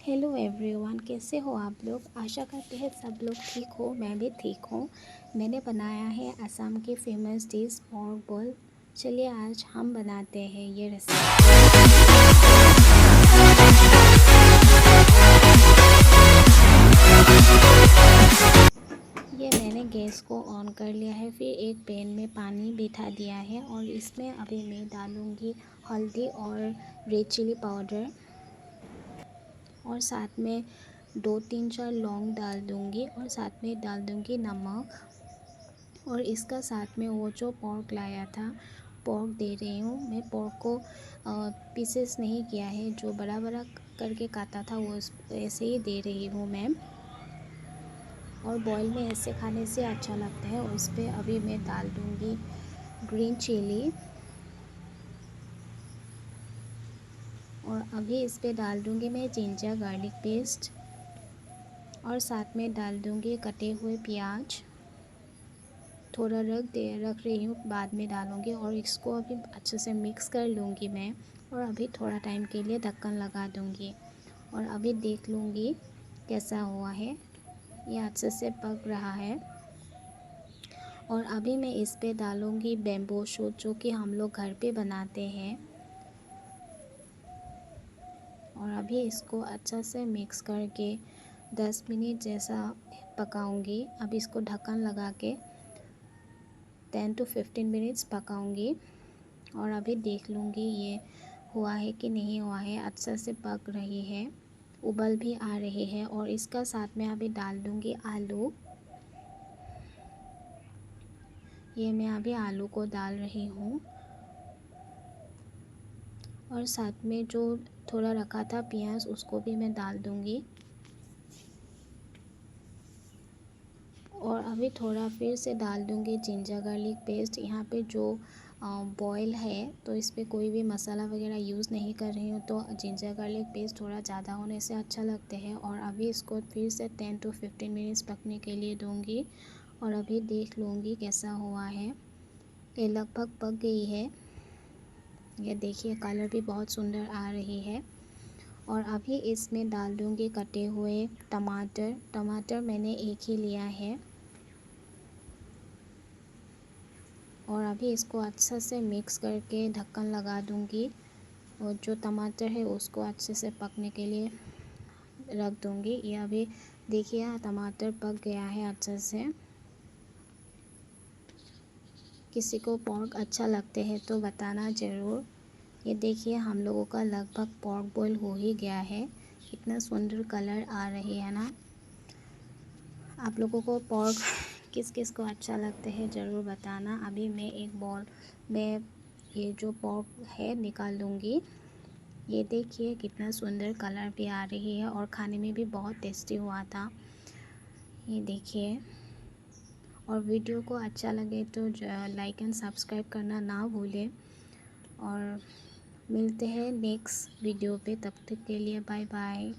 Hello everyone, कैसे हो आप लोग। आशा करते हैं सब लोग ठीक हो। मैं भी ठीक हूँ। मैंने बनाया है असम की फेमस डिश पोर्क बॉल। चलिए आज हम बनाते हैं ये रेसिपी। ये मैंने गैस को ऑन कर लिया है। फिर एक पैन में पानी बिठा दिया है और इसमें अभी मैं डालूँगी हल्दी और रेड चिली पाउडर और साथ में 2-3-4 लौंग डाल दूँगी और साथ में डाल दूँगी नमक। और इसका साथ में वो जो पोर्क लाया था, पोर्क दे रही हूँ मैं। पोर्क को पीसेस नहीं किया है, जो बड़ा बड़ा करके काटा था वो ऐसे ही दे रही हूँ मैं। और बॉईल में ऐसे खाने से अच्छा लगता है। और इस पर अभी मैं डाल दूँगी ग्रीन चिली और अभी इस पर डाल दूँगी मैं जिंजर गार्लिक पेस्ट और साथ में डाल दूँगी कटे हुए प्याज। थोड़ा रख रही हूँ, बाद में डालूँगी। और इसको अभी अच्छे से मिक्स कर लूँगी मैं। और अभी थोड़ा टाइम के लिए ढक्कन लगा दूँगी और अभी देख लूँगी कैसा हुआ है। ये अच्छे से पक रहा है। और अभी मैं इस पे डालूँगी बेम्बो शूट, जो कि हम लोग घर पे बनाते हैं। और अभी इसको अच्छा से मिक्स करके 10 मिनट जैसा पकाऊँगी। अब इसको ढक्कन लगा के 10 to 15 मिनट्स पकाऊँगी। और अभी देख लूँगी ये हुआ है कि नहीं हुआ है। अच्छा से पक रही है, उबल भी आ रही है। और इसका साथ में अभी डाल दूँगी आलू। ये मैं अभी आलू को डाल रही हूँ और साथ में जो थोड़ा रखा था प्याज, उसको भी मैं डाल दूँगी। और अभी थोड़ा फिर से डाल दूँगी जिंजर गार्लिक पेस्ट। यहाँ पे जो बॉयल है तो इस पर कोई भी मसाला वगैरह यूज़ नहीं कर रही हूँ, तो जिंजर गार्लिक पेस्ट थोड़ा ज़्यादा होने से अच्छा लगते हैं। और अभी इसको फिर से 10 to 15 मिनट्स पकने के लिए दूँगी। और अभी देख लूँगी कैसा हुआ है। ये लगभग पक गई है। ये देखिए कलर भी बहुत सुंदर आ रही है। और अभी इसमें डाल दूँगी कटे हुए टमाटर मैंने एक ही लिया है। और अभी इसको अच्छा से मिक्स करके ढक्कन लगा दूँगी और जो टमाटर है उसको अच्छे से पकने के लिए रख दूँगी। ये अभी देखिए टमाटर पक गया है अच्छे से। किसी को पोर्क अच्छा लगते हैं तो बताना ज़रूर। ये देखिए हम लोगों का लगभग पोर्क बॉईल हो ही गया है। कितना सुंदर कलर आ रही है ना। आप लोगों को पोर्क किस किस को अच्छा लगता है ज़रूर बताना। अभी मैं एक बॉल में ये जो पोर्क है निकाल लूँगी। ये देखिए कितना सुंदर कलर भी आ रही है और खाने में भी बहुत टेस्टी हुआ था। ये देखिए। और वीडियो को अच्छा लगे तो लाइक एंड सब्सक्राइब करना ना भूलें। और मिलते हैं नेक्स्ट वीडियो पे, तब तक के लिए बाय बाय।